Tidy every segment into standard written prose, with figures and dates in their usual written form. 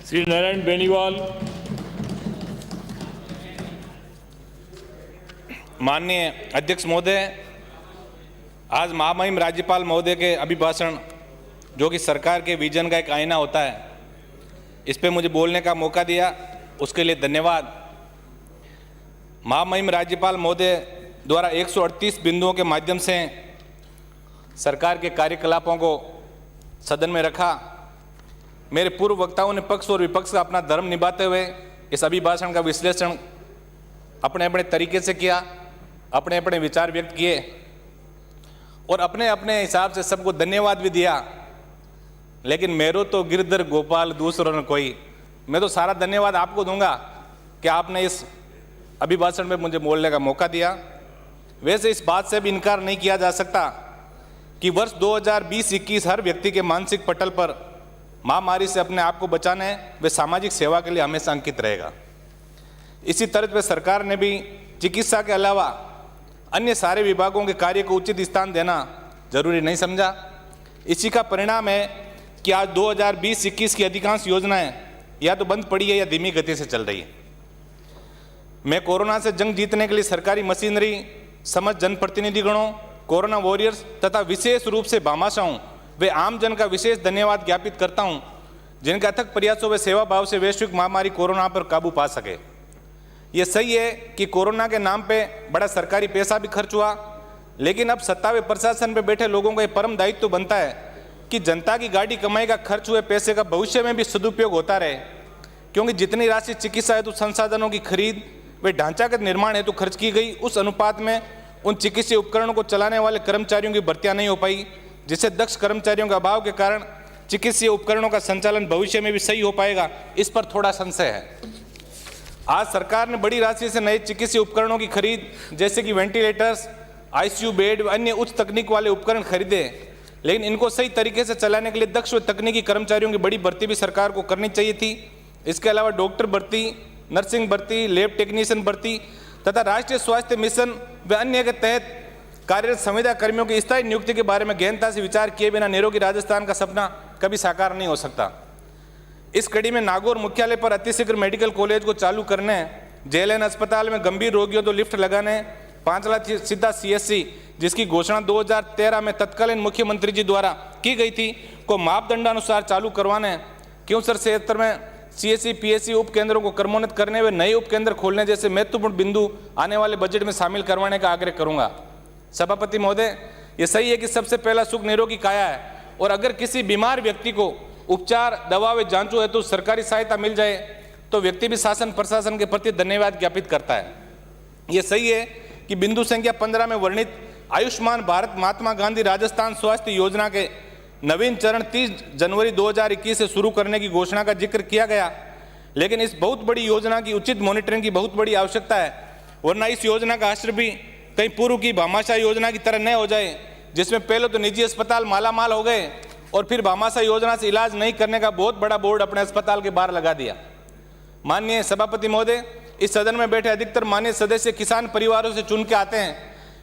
श्री नारायण बेनीवाल। माननीय अध्यक्ष महोदय, आज महामहिम राज्यपाल महोदय के अभिभाषण जो कि सरकार के विजन का एक आईना होता है, इस पे मुझे बोलने का मौका दिया, उसके लिए धन्यवाद। महामहिम राज्यपाल महोदय द्वारा 138 बिंदुओं के माध्यम से सरकार के कार्यकलापों को सदन में रखा। मेरे पूर्व वक्ताओं ने पक्ष और विपक्ष का अपना धर्म निभाते हुए इस अभिभाषण का विश्लेषण अपने अपने तरीके से किया, अपने अपने विचार व्यक्त किए और अपने अपने हिसाब से सबको धन्यवाद भी दिया। लेकिन मेरो तो गिरधर गोपाल दूसरों ने कोई, मैं तो सारा धन्यवाद आपको दूंगा कि आपने इस अभिभाषण में मुझे बोलने का मौका दिया। वैसे इस बात से भी इनकार नहीं किया जा सकता कि वर्ष 2020-21 हर व्यक्ति के मानसिक पटल पर महामारी से अपने आप को बचाने व सामाजिक सेवा के लिए हमेशा अंकित रहेगा। इसी तरह पे सरकार ने भी चिकित्सा के अलावा अन्य सारे विभागों के कार्य को उचित स्थान देना जरूरी नहीं समझा। इसी का परिणाम है कि आज 2020-21 की अधिकांश योजनाएं या तो बंद पड़ी है या धीमी गति से चल रही है। मैं कोरोना से जंग जीतने के लिए सरकारी मशीनरी, समस्त जनप्रतिनिधिगणों, कोरोना वॉरियर्स तथा विशेष रूप से भामाशाहों वे आम जन का विशेष धन्यवाद ज्ञापित करता हूं, जिनके अथक प्रयासों व सेवा भाव से वैश्विक महामारी कोरोना पर काबू पा सके। ये सही है कि कोरोना के नाम पे बड़ा सरकारी पैसा भी खर्च हुआ, लेकिन अब सत्ता व प्रशासन पे बैठे लोगों का ये परम दायित्व तो बनता है कि जनता की गाड़ी कमाई का खर्च हुए पैसे का भविष्य में भी सदुपयोग होता रहे, क्योंकि जितनी राशि चिकित्सा हेतु संसाधनों की खरीद व ढांचागत निर्माण हेतु खर्च की गई, उस अनुपात में उन चिकित्सीय उपकरणों को चलाने वाले कर्मचारियों की भर्तियां नहीं हो पाई, जिससे दक्ष कर्मचारियों के अभाव के कारण चिकित्सीय उपकरणों का संचालन भविष्य में भी सही हो पाएगा, इस पर थोड़ा संशय है। आज सरकार ने बड़ी राशि से नए चिकित्सीय उपकरणों की खरीद जैसे कि वेंटिलेटर्स, आईसीयू बेड व अन्य उच्च तकनीक वाले उपकरण खरीदे, लेकिन इनको सही तरीके से चलाने के लिए दक्ष व तकनीकी कर्मचारियों की बड़ी भर्ती भी सरकार को करनी चाहिए थी। इसके अलावा डॉक्टर भर्ती, नर्सिंग भर्ती, लैब टेक्नीशियन भर्ती तथा राष्ट्रीय स्वास्थ्य मिशन व अन्य के तहत कार्यरत संविदा कर्मियों की स्थायी नियुक्ति के बारे में गहनता से विचार किए बिना निरोगी राजस्थान का सपना कभी साकार नहीं हो सकता। इस कड़ी में नागौर मुख्यालय पर अतिशीघ्र मेडिकल कॉलेज को चालू करने, जेएलएन अस्पताल में गंभीर रोगियों तो लिफ्ट लगाने, 5 लाख सीधा सीएससी जिसकी घोषणा 2013 में तत्कालीन मुख्यमंत्री जी द्वारा की गई थी को मापदंडानुसार चालू करवाने, क्योंसर क्षेत्र में सीएससी पीएससी उप केंद्रों को क्रमोन्नत करने व नए उप केंद्र खोलने जैसे महत्वपूर्ण बिंदु आने वाले बजट में शामिल करवाने का आग्रह करूंगा। सभापति महोदय, ये सही है कि सबसे पहला सुख निरोगी काया है, और अगर किसी बीमार व्यक्ति को उपचार, दवा व जांचों हेतु सरकारी सहायता मिल जाए तो व्यक्ति भी शासन प्रशासन के प्रति धन्यवाद ज्ञापित करता है। ये सही है कि बिंदु संख्या 15 में वर्णित आयुष्मान भारत महात्मा गांधी राजस्थान स्वास्थ्य योजना के नवीन चरण 30 जनवरी 2021 से शुरू करने की घोषणा का जिक्र किया गया, लेकिन इस बहुत बड़ी योजना की उचित मॉनिटरिंग की बहुत बड़ी आवश्यकता है, वरना इस योजना का असर भी कहीं पूर्व की भामाशाह योजना की तरह न हो जाए, जिसमें पहले तो निजी अस्पताल मालामाल हो गए और फिर भामाशाह योजना से इलाज नहीं करने का बहुत बड़ा बोर्ड अपने अस्पताल के बाहर लगा दिया। माननीय सभापति महोदय, इस सदन में बैठे अधिकतर माननीय सदस्य किसान परिवारों से चुन के आते हैं,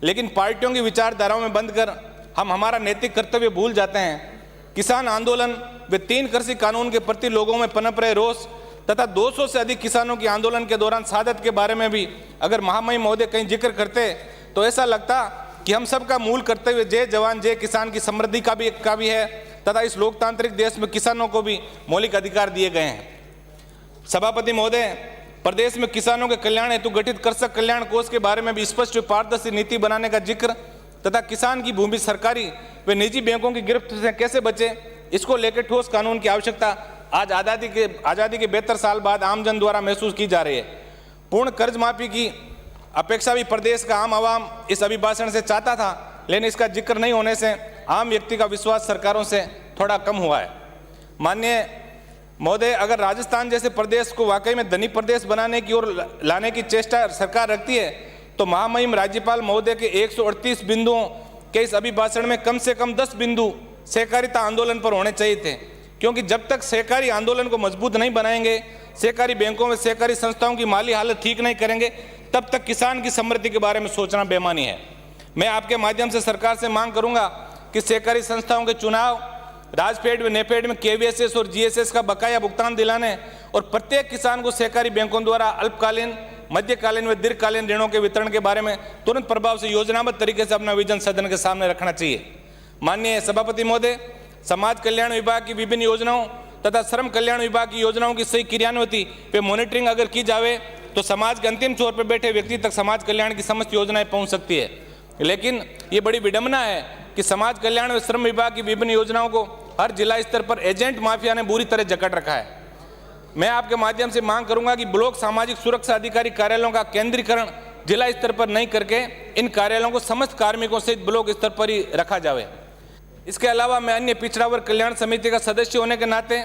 लेकिन पार्टियों की विचारधाराओं में बंद कर हम हमारा नैतिक कर्तव्य भूल जाते हैं। किसान आंदोलन व 3 कृषि कानून के प्रति लोगों में पनप रहे रोष तथा 200 से अधिक किसानों के आंदोलन के दौरान शहादत के बारे में भी अगर महामहिम महोदय कहीं जिक्र करते तो ऐसा लगता कि हम सबका मूल कर्तव्य जय जवान जय किसान की समृद्धि का भी है तथा इस लोकतांत्रिक देश में किसानों को भी मौलिक अधिकार दिए गए हैं। सभापति महोदय, प्रदेश में किसानों के कल्याण हेतु गठित कृषक कल्याण कोष के बारे में भी स्पष्ट व पारदर्शी नीति बनाने का जिक्र तथा किसान की भूमि सरकारी व निजी बैंकों की गिरफ्त से कैसे बचे, इसको लेकर ठोस कानून की आवश्यकता आज आज़ादी के 72 साल बाद आमजन द्वारा महसूस की जा रही है। पूर्ण कर्ज माफी की अपेक्षा भी प्रदेश का आम आवाम इस अभिभाषण से चाहता था, लेकिन इसका जिक्र नहीं होने से आम व्यक्ति का विश्वास सरकारों से थोड़ा कम हुआ है। माननीय महोदय, अगर राजस्थान जैसे प्रदेश को वाकई में धनी प्रदेश बनाने की ओर लाने की चेष्टा सरकार रखती है तो महामहिम राज्यपाल महोदय के 138 बिंदुओं के इस अभिभाषण में कम से कम 10 बिंदु सहकारिता आंदोलन पर होने चाहिए थे, क्योंकि जब तक सहकारी आंदोलन को मजबूत नहीं बनाएंगे, सहकारी बैंकों में सहकारी संस्थाओं की माली हालत ठीक नहीं करेंगे, तब तक किसान की समृद्धि के बारे में सोचना बेमानी है। मैं आपके माध्यम से सरकार से मांग करूंगा कि सहकारी संस्थाओं के चुनाव राजफेड व नेफेड में KVSS और GSS का बकाया भुगतान दिलाने और प्रत्येक किसान को सहकारी बैंकों द्वारा अल्पकालीन, मध्यकालीन व दीर्घकालीन ऋणों के वितरण के बारे में तुरंत प्रभाव से योजनाबद्ध तरीके से अपना विजन सदन के सामने रखना चाहिए। माननीय सभापति महोदय, समाज कल्याण विभाग की विभिन्न योजनाओं तथा श्रम कल्याण विभाग की योजनाओं की सही क्रियान्विति पे मॉनिटरिंग अगर की जाए तो समाज के अंतिम छोर पर बैठे व्यक्ति तक समाज कल्याण की समस्त योजनाएं पहुंच सकती है। लेकिन ये बड़ी विडंबना है कि समाज कल्याण व श्रम विभाग की विभिन्न योजनाओं को हर जिला स्तर पर एजेंट माफिया ने बुरी तरह जकड़ रखा है। मैं आपके माध्यम से मांग करूंगा कि ब्लॉक सामाजिक सुरक्षा अधिकारी कार्यालयों का केंद्रीकरण जिला स्तर पर नहीं करके इन कार्यालयों को समस्त कार्मिकों सहित ब्लॉक स्तर पर ही रखा जाए। इसके अलावा मैं अन्य पिछड़ा वर्ग कल्याण समिति का सदस्य होने के नाते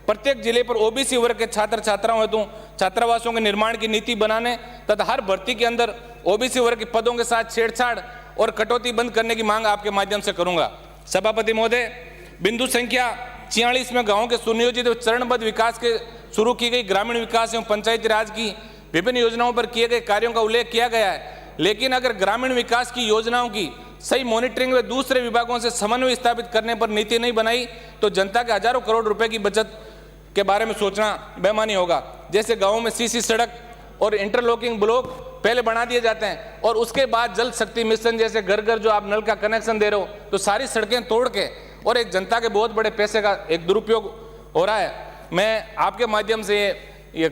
प्रत्येक जिले पर OBC वर्ग के छात्र छात्राओं हेतु छात्रावासों के निर्माण की नीति बनाने तथा हर भर्ती के अंदर OBC वर्ग के पदों के साथ छेड़छाड़ और कटौती बंद करने की मांग आपके माध्यम से करूंगा। सभापति महोदय, बिंदु संख्या 46 में गांवों के सुनियोजित व चरणबद्ध विकास के शुरू की गई ग्रामीण विकास एवं पंचायती राज की विभिन्न योजनाओं पर किए गए कार्यों का उल्लेख किया गया है। लेकिन अगर ग्रामीण विकास की योजनाओं की सही मॉनिटरिंग व दूसरे विभागों से समन्वय स्थापित करने पर नीति नहीं बनाई तो जनता के हजारों करोड़ रुपए की बचत के बारे में सोचना बेईमानी होगा। जैसे गाँवों में CC सड़क और इंटरलॉकिंग ब्लॉक पहले बना दिए जाते हैं और उसके बाद जल शक्ति मिशन जैसे घर घर जो आप नल का कनेक्शन दे रहे हो तो सारी सड़कें तोड़ के और एक जनता के बहुत बड़े पैसे का एक दुरुपयोग हो रहा है। मैं आपके माध्यम से ये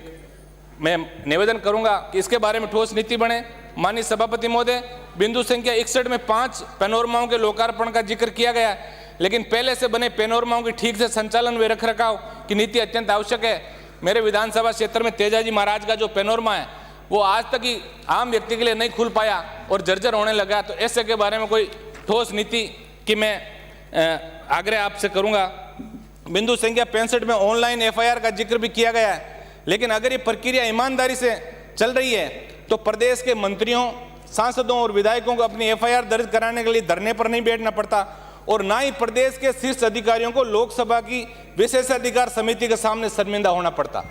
मैं निवेदन करूंगा कि इसके बारे में ठोस नीति बने। माननीय सभापति महोदय, बिंदु संख्या 61 में 5 पैनोरमाओं के लोकार्पण का जिक्र किया गया है, लेकिन पहले से बने पैनोरमाओं की ठीक से संचालन व रखरखाव की नीति अत्यंत आवश्यक है। मेरे विधानसभा क्षेत्र में तेजाजी महाराज का जो पैनोरमा है वो आज तक ही आम व्यक्ति के लिए नहीं खुल पाया और जर्जर होने लगा, तो ऐसे के बारे में कोई ठोस नीति की मैं आग्रह आपसे करूंगा। बिंदु संख्या 65 में ऑनलाइन FIR का जिक्र भी किया गया है, लेकिन अगर ये प्रक्रिया ईमानदारी से चल रही है तो प्रदेश के मंत्रियों, सांसदों और विधायकों को अपनी FIR दर्ज कराने के लिए धरने पर नहीं बैठना पड़ता और ना ही प्रदेश के शीर्ष अधिकारियों को लोकसभा की विशेषाधिकार समिति के सामने शर्मिंदा होना पड़ता।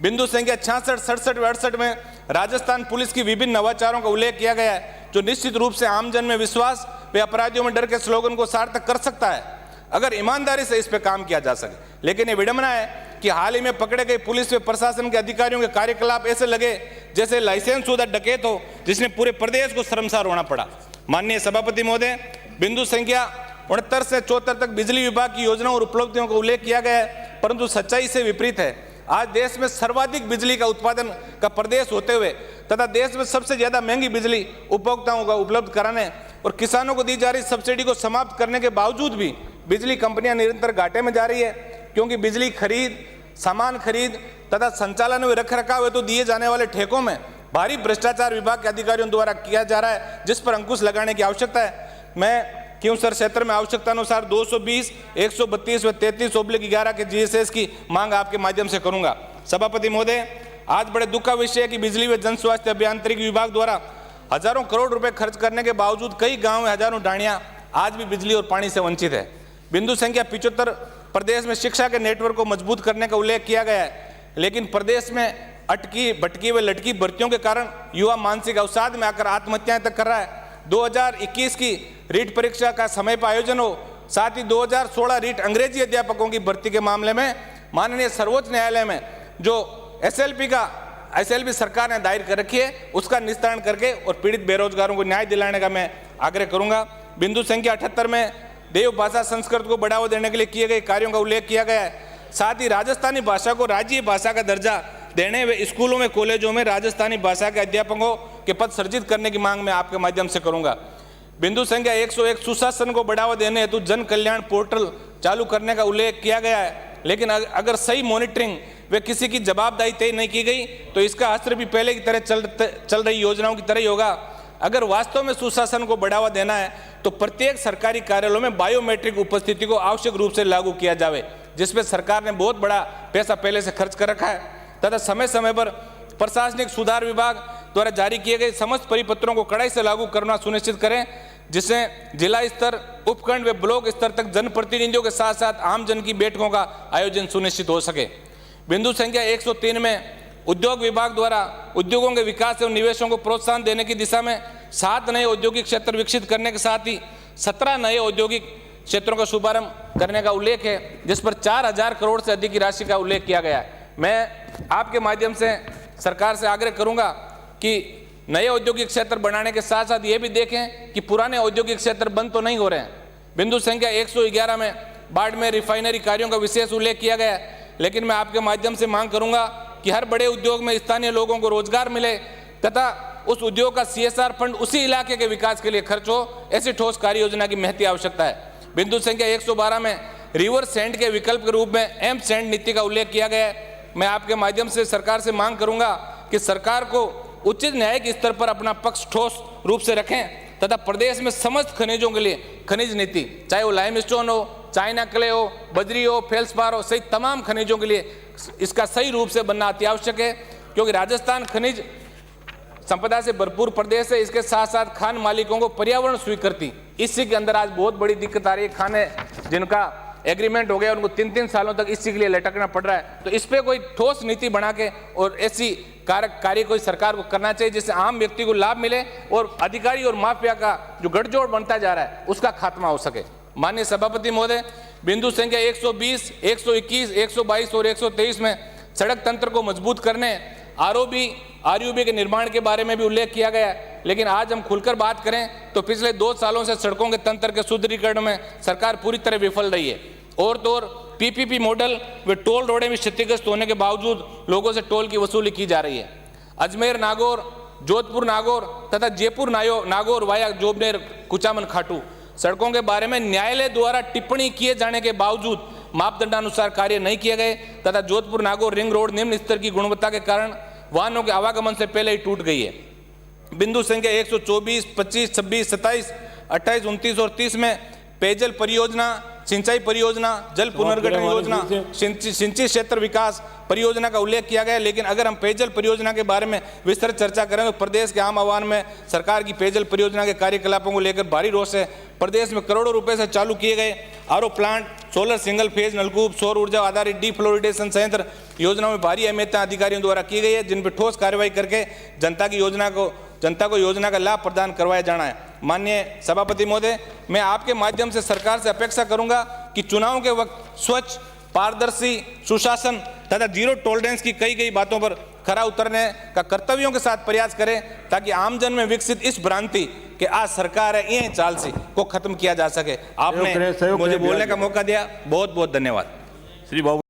बिंदु संख्या 66, 67 व 68 में राजस्थान पुलिस की विभिन्न नवाचारों का उल्लेख किया गया है जो निश्चित रूप से आमजन में विश्वास व अपराधियों में डर के स्लोगन को सार्थक कर सकता है अगर ईमानदारी से इस पर काम किया जा सके। लेकिन ये विडंबना है कि हाल ही में पकड़े गए पुलिस व प्रशासन के अधिकारियों के कार्यकलाप ऐसे लगे जैसे लाइसेंस शुदा डकैत हो जिसने पूरे प्रदेश को शर्मसार होना पड़ा। माननीय सभापति महोदय, बिंदु संख्या 69 से 74 तक बिजली विभाग की योजनाओं और उपलब्धियों का उल्लेख किया गया है, परंतु सच्चाई से विपरीत है। आज देश में सर्वाधिक बिजली का उत्पादन का प्रदेश होते हुए तथा देश में सबसे ज्यादा महंगी बिजली उपभोक्ताओं को उपलब्ध कराने और किसानों को दी जा रही सब्सिडी को समाप्त करने के बावजूद भी बिजली कंपनियां निरंतर घाटे में जा रही है, क्योंकि बिजली खरीद, सामान खरीद तथा संचालन व रखरखाव हेतु दिए जाने वाले ठेकों में भारी भ्रष्टाचार विभाग के अधिकारियों द्वारा किया जा रहा है, जिस पर अंकुश लगाने की आवश्यकता है। मैं क्योंसर क्षेत्र में आवश्यकता अनुसार 220, 132 व 33/11 के GSS की मांग आपके माध्यम से करूंगा। सभापति महोदय, आज बड़े दुख का विषय है कि बिजली व जन स्वास्थ्य अभियांत्रिकी विभाग द्वारा हजारों करोड़ रुपए खर्च करने के बावजूद कई गांव में हजारों ढाणियां आज भी बिजली और पानी से वंचित है। बिंदु संख्या 75, प्रदेश में शिक्षा के नेटवर्क को मजबूत करने का उल्लेख किया गया है, लेकिन प्रदेश में अटकी भटकी व लटकी भर्तियों के कारण युवा मानसिक अवसाद में आकर आत्महत्याएं तक कर रहा है। 2021 की रीट परीक्षा का समय पर आयोजन हो, साथ ही 2016 रीट अंग्रेजी अध्यापकों की भर्ती के मामले में माननीय सर्वोच्च न्यायालय में जो SLP सरकार ने दायर कर रखी है उसका निस्तारण करके और पीड़ित बेरोजगारों को न्याय दिलाने का मैं आग्रह करूंगा। बिंदु संख्या 78 में देव भाषा संस्कृत को बढ़ावा देने के लिए किए गए कार्यों का उल्लेख किया गया है। साथ ही राजस्थानी भाषा को राज्य भाषा का दर्जा देने व स्कूलों में, कॉलेजों में राजस्थानी भाषा के अध्यापकों के पद सृजित करने की मांग मैं आपके माध्यम से करूंगा। बिंदु संख्या 101, सुशासन को बढ़ावा देने हेतु जन कल्याण पोर्टल चालू करने का उल्लेख किया गया है, लेकिन अगर सही मॉनिटरिंग व किसी की जवाबदाही तय नहीं की गई तो इसका असर भी पहले की तरह चल रही योजनाओं की तरह ही होगा। अगर वास्तव में सुशासन को बढ़ावा देना है तो प्रत्येक सरकारी कार्यालयों में बायोमेट्रिक उपस्थिति को आवश्यक रूप से लागू किया जाए, जिसमें सरकार ने बहुत बड़ा पैसा पहले से खर्च कर रखा है, तथा समय समय पर प्रशासनिक सुधार विभाग द्वारा जारी किए गए समस्त परिपत्रों को कड़ाई से लागू करना सुनिश्चित करें, जिससे जिला स्तर, उपखंड व ब्लॉक स्तर तक जनप्रतिनिधियों के साथ साथ आमजन की बैठकों का आयोजन सुनिश्चित हो सके। बिंदु संख्या 103 में उद्योग विभाग द्वारा उद्योगों के विकास एवं निवेशों को प्रोत्साहन देने की दिशा में 7 नए औद्योगिक क्षेत्र विकसित करने के साथ ही 17 नए औद्योगिक क्षेत्रों का शुभारंभ करने का उल्लेख है, जिस पर 4000 करोड़ से अधिक की राशि का उल्लेख किया गया है। मैं आपके माध्यम से सरकार से आग्रह करूंगा कि नए औद्योगिक क्षेत्र बनाने के साथ साथ ये भी देखें कि पुराने औद्योगिक क्षेत्र बंद तो नहीं हो रहे हैं। बिंदु संख्या 111 में बाड़मेर रिफाइनरी कार्यों का विशेष उल्लेख किया गया है, लेकिन मैं आपके माध्यम से मांग करूंगा कि हर बड़े उद्योग में स्थानीय लोगों को रोजगार मिले तथा उस उद्योग का CSR फंड उसी इलाके के विकास के लिए खर्च हो, ऐसी ठोस कार्य योजना की महती आवश्यकता है। बिंदु संख्या 112 में रिवर सैंड के विकल्प के रूप में एम सैंड नीति का उल्लेख किया गया है। मैं आपके माध्यम से सरकार से मांग करूंगा कि सरकार को उचित न्यायिक स्तर पर अपना पक्ष ठोस रूप से रखें तथा प्रदेश में समस्त खनिजों के लिए खनिज नीति, चाहे वो लाइमस्टोन हो, चाइना क्ले हो, बजरी हो, फेल्सपार हो, सहित तमाम खनिजों के लिए इसका सही रूप से बनना अति आवश्यक है, क्योंकि राजस्थान खनिज संपदा से भरपूर प्रदेश है। इसके साथ साथ खान मालिकों को पर्यावरण स्वीकृति, इसी के अंदर आज बहुत बड़ी दिक्कत आ रही है। खाने जिनका एग्रीमेंट हो गया उनको 3-3 सालों तक इसी के लिए लटकना पड़ रहा है। तो इस पे कोई ठोस नीति बना के और ऐसी कार्य कोई सरकार को करना चाहिए जिससे आम व्यक्ति को लाभ मिले और अधिकारी और माफिया का जो गठजोड़ बनता जा रहा है उसका खात्मा हो सके। माननीय सभापति महोदय, बिंदु संख्या 120, 121, 122 और 123 में सड़क तंत्र को मजबूत करने, ROB के निर्माण के बारे में भी उल्लेख किया गया है। लेकिन आज हम खुलकर बात करें तो पिछले 2 सालों से सड़कों के तंत्र के सुदृढ़ीकरण में सरकार पूरी तरह विफल रही है। और तो और PPP मॉडल व टोल रोडें भी क्षतिग्रस्त होने के बावजूद लोगों से टोल की वसूली की जा रही है। अजमेर नागौर, जोधपुर नागौर तथा जयपुर नागौर वाया जोबनेर कुचामन खाटू सड़कों के बारे में न्यायालय द्वारा टिप्पणी किए जाने के बावजूद मापदंडानुसार कार्य नहीं किए गए तथा जोधपुर नागौर रिंग रोड निम्न स्तर की गुणवत्ता के कारण वाहनों के आवागमन से पहले ही टूट गई है। बिंदु संख्या 124, 25, 26, 27, 28, 29 और 30 में पेयजल परियोजना, सिंचाई परियोजना, जल पुनर्गठन योजना, सिंचित क्षेत्र विकास परियोजना का उल्लेख किया गया है। लेकिन अगर हम पेयजल परियोजना के बारे में विस्तृत चर्चा करें तो प्रदेश के आम आवाम में सरकार की पेयजल परियोजना के कार्यकलापों को लेकर भारी रोष है। प्रदेश में करोड़ों रुपए से चालू किए गए RO plant, solar single phase नलकूप, सौर ऊर्जा आधारित डीफ्लोरिडेशन संयंत्र योजनाओं में भारी अहमियत अधिकारियों द्वारा की गई है, जिन पर ठोस कार्रवाई करके जनता को योजना का लाभ प्रदान करवाया जाना है। माननीय सभापति महोदय, मैं आपके माध्यम से सरकार से अपेक्षा करूंगा कि चुनाव के वक्त स्वच्छ, पारदर्शी, सुशासन तथा जीरो टॉलरेंस की कई बातों पर खरा उतरने का कर्तव्यों के साथ प्रयास करें, ताकि आमजन में विकसित इस भ्रांति कि आज सरकार है ये चाल सी को खत्म किया जा सके। आपने मुझे बोलने का मौका दिया, बहुत बहुत धन्यवाद। श्री बाबू।